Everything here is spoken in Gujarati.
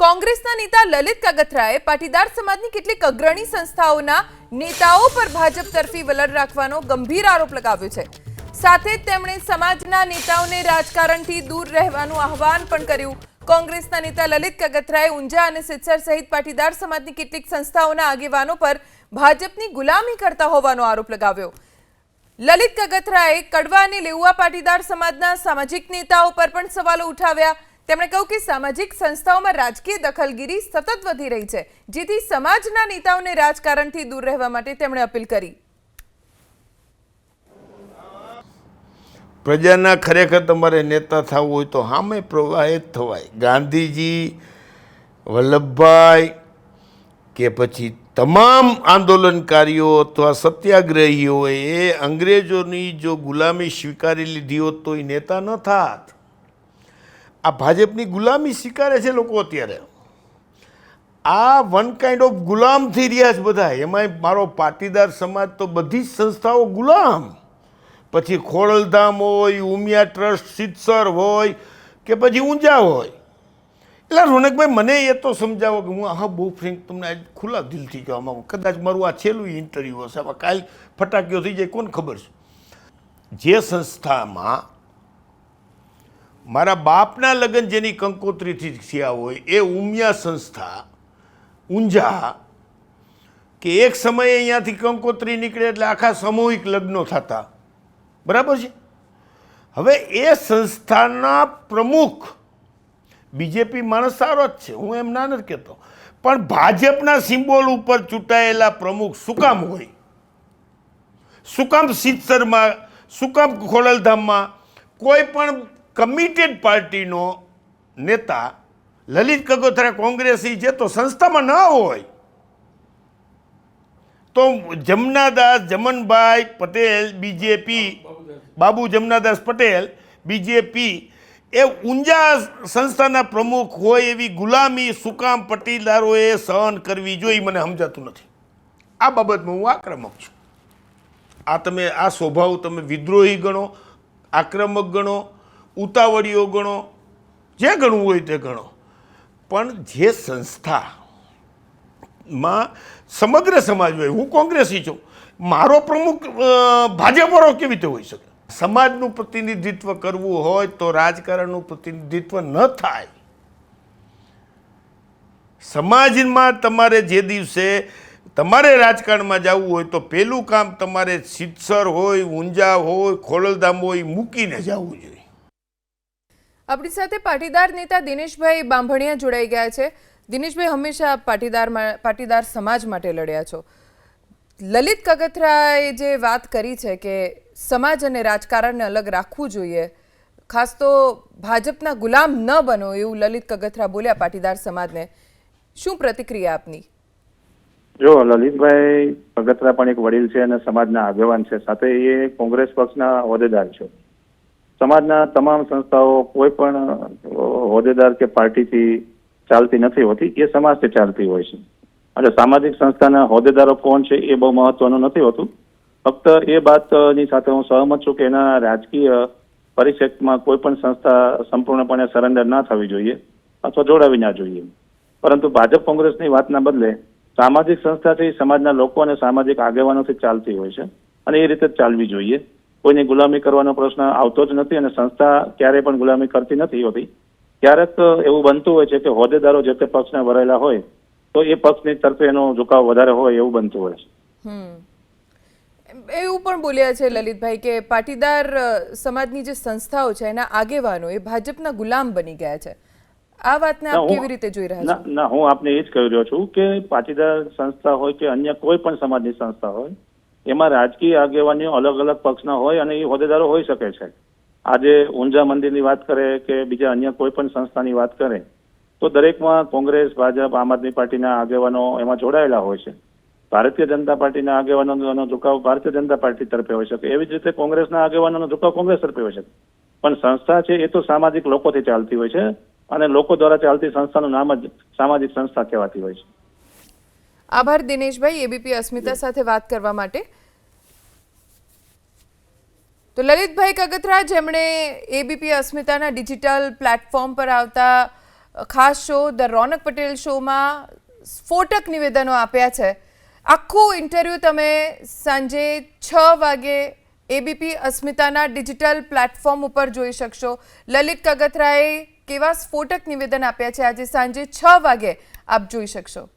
કોંગ્રેસના નેતા લલિત કગથરાએ પાટીદાર સમાજની કેટલીક અગ્રણી સંસ્થાઓના નેતાઓ પર ભાજપ તરફી વલણ રાખવાનો ગંભીર આરોપ લગાવ્યો છે। સાથે જ તેમણે સમાજના નેતાઓને રાજકારણથી દૂર રહેવાનું આહવાન પણ કર્યું। કોંગ્રેસના નેતા લલિત કગથરાએ ઊંઝા અને સિત્સર સહિત પાટીદાર સમાજની કેટલીક સંસ્થાઓના આગેવાનો પર ભાજપની ગુલામી કરતા હોવાનો આરોપ લગાવ્યો। લલિત કગથરાએ કડવા અને લેઉવા પાટીદાર સમાજના સામાજિક નેતાઓ પર પણ સવાલો ઉઠાવ્યા। તેમણે કહ્યું કે સામાજિક સંસ્થાઓમાં રાજકીય દખલગીરી સતત વધી રહી છે, જેથી સમાજના નેતાઓને રાજકારણથી દૂર રહેવા માટે તેમણે અપીલ કરી। પ્રજાના ખરેખર તમારે નેતા થવું હોય તો સામે પ્રવાહિત થવાય। ગાંધીજી, વલ્લભભાઈ કે પછી તમામ આંદોલનકારીઓ અથવા સત્યાગ્રહીઓએ અંગ્રેજોની જો ગુલામી સ્વીકારી લીધી હોત તો એ નેતા ન થાત। આ ભાજપની ગુલામી સ્વીકારે છે લોકો અત્યારે। આ વન કાઇન્ડ ઓફ ગુલામ થઈ રહ્યા છે બધા। એમાંય મારો પાટીદાર સમાજ તો બધી જ સંસ્થાઓ ગુલામ। પછી ખોડલધામ હોય, ઉમિયા ટ્રસ્ટ સિત્સર હોય કે પછી ઊંઝા હોય। એટલે રોનકભાઈ મને એ તો સમજાવો કે હું હા બહુ ફ્રેન્ક તમને આજ ખુલ્લા દિલથી કહેવામાં, કદાચ મારું આ છેલ્લું ઇન્ટરવ્યૂ હશે, આમાં કાલ ફટાકીઓ થઈ જાય કોને ખબર છે। જે સંસ્થામાં મારા બાપના લગ્ન જેની કંકોત્રીથી થયા હોય એ ઉમિયા સંસ્થા ઊંઝા, કે એક સમયે અહીંયાથી કંકોત્રી નીકળે એટલે આખા સામૂહિક લગ્નો થતા, બરાબર છે। હવે એ સંસ્થાના પ્રમુખ બીજેપી માણસ સારો જ છે, હું એમ ના નથી કહેતો, પણ ભાજપના સિમ્બોલ ઉપર ચૂંટાયેલા પ્રમુખ શું કામ હોય? શું કામ સિત્સરમાં, શું કામ ખોડલધામમાં કોઈ પણ કમિટેડ પાર્ટીનો નેતા લલિત કગથરા કોંગ્રેસી છે તો સંસ્થામાં ન હોય? તો જમનાદાસ જમનભાઈ પટેલ બીજેપી, બાબુ જમનાદાસ પટેલ બીજેપી એ ઊંઝા સંસ્થાના પ્રમુખ હોય એવી ગુલામી શું કામ પાટીદારોએ સહન કરવી જોઈએ મને સમજાતું નથી। આ બાબતમાં હું આક્રમક છું। આ તમે આ સ્વભાવ તમે વિદ્રોહી ગણો, આક્રમક ગણો, ઉતાવળીઓ ગણો, જે ગણવું હોય તે ગણો, પણ જે સંસ્થામાં સમગ્ર સમાજ હોય, હું કોંગ્રેસી છું, મારો પ્રમુખ ભાજપવાળો કેવી રીતે હોઈ શકે? સમાજનું પ્રતિનિધિત્વ કરવું હોય તો રાજકારણનું પ્રતિનિધિત્વ ન થાય। સમાજમાં તમારે જે દિવસે તમારે રાજકારણમાં જવું હોય તો પહેલું કામ તમારે સિત્સર હોય, ઊંઝા હોય, ખોડલધામ હોય મૂકીને જવું જોઈએ। આપણી સાથે પાટીદાર નેતા દિનેશભાઈ બાંભણિયા જોડાઈ ગયા છે। દિનેશભાઈ, હંમેશા પાટીદાર સમાજ માટે લડ્યા છો। લલિત કગથરાએ જે વાત કરી છે કે સમાજ અને રાજકારણને અલગ રાખવું જોઈએ, ખાસ તો ભાજપના ગુલામ ન બનો, એવું લલિત કગથરા બોલ્યા પાટીદાર સમાજને, શું પ્રતિક્રિયા આપની? જો લલિતભાઈ કગથરા પણ એક વડીલ છે અને સમાજના આગેવાન છે, સાથે એ કોંગ્રેસ પક્ષના હોદ્દેદાર છે। સમાજના તમામ સંસ્થાઓ કોઈ પણ હોદ્દેદાર કે પાર્ટીથી ચાલતી નથી હોતી, એ સમાજથી ચાલતી હોય છે। એટલે સામાજિક સંસ્થાના હોદ્દેદારો કોણ છે એ બહુ મહત્વનું નથી હોતું। ફક્ત એ બાતની સાથે હું સહમત છું કે એના રાજકીય પરિષદમાં કોઈ પણ સંસ્થા સંપૂર્ણપણે સરેન્ડર ના થવી જોઈએ અથવા જોડાવી ના જોઈએ। પરંતુ ભાજપ કોંગ્રેસની વાતના બદલે સામાજિક સંસ્થા છે એ સમાજના લોકો અને સામાજિક આગેવાનોથી ચાલતી હોય છે અને એ રીતે જ ચાલવી જોઈએ। કોઈની ગુલામી કરવાનો પ્રશ્ન આવતો જ નથી અને સંસ્થા ક્યારેય પણ ગુલામી કરતી નથી હોતી। ક્યારેક એવું બનતું હોય છે કે હોદ્દેદારો જે તે પક્ષને વરેલા હોય તો એ પક્ષની તરફે એનો ઝુકાવ વધારે હોય એવું બનતું હોય છે। એવું પણ બોલ્યા છે લલિતભાઈ કે પાટીદાર સમાજની જે સંસ્થાઓ છે એના આગેવાનો એ ભાજપના ગુલામ બની ગયા છે। આ વાતને આપ કેવી રીતે જોઈ રહ્યા છો? ના, હું આપને એ જ કહી રહ્યો છું કે પાટીદાર સંસ્થા હોય કે અન્ય કોઈ પણ સમાજની સંસ્થા હોય, એમાં રાજકીય આગેવાનીઓ અલગ અલગ પક્ષના હોય અને એ હોદ્દેદારો હોઈ શકે છે। આજે ઊંઝા મંદિરની વાત કરે કે બીજા અન્ય કોઈ પણ સંસ્થાની વાત કરે તો દરેકમાં કોંગ્રેસ, ભાજપ, આમ આદમી પાર્ટીના આગેવાનો એમાં જોડાયેલા હોય છે। ભારતીય જનતા પાર્ટીના આગેવાનોનો ઝુકાવ ભારતીય જનતા પાર્ટી તરફે હોઈ શકે, એવી જ રીતે કોંગ્રેસના આગેવાનોનો ઝુકાવ કોંગ્રેસ તરફે હોઈ શકે, પણ સંસ્થા છે એ તો સામાજિક લોકોથી ચાલતી હોય છે અને લોકો દ્વારા ચાલતી સંસ્થાનું નામ જ સામાજિક સંસ્થા કહેવાતી હોય છે। આભાર દિનેશભાઈ એબીપી અસ્મિતા સાથે વાત કરવા માટે। તો લલિતભાઈ કગથરા, જેમણે એબીપી અસ્મિતાના ડિજિટલ પ્લેટફોર્મ પર આવતા ખાસ શો ધ રોનક પટેલ શોમાં સ્ફોટક નિવેદનો આપ્યા છે. આખું ઇન્ટરવ્યૂ તમે સાંજે 6 વાગે એબીપી અસ્મિતાના ડિજિટલ પ્લેટફોર્મ ઉપર જોઈ શકશો. લલિત કગથરાએ કેવા સ્ફોટક નિવેદન આપ્યા છે આજે સાંજે 6 વાગે આપ જોઈ શકશો.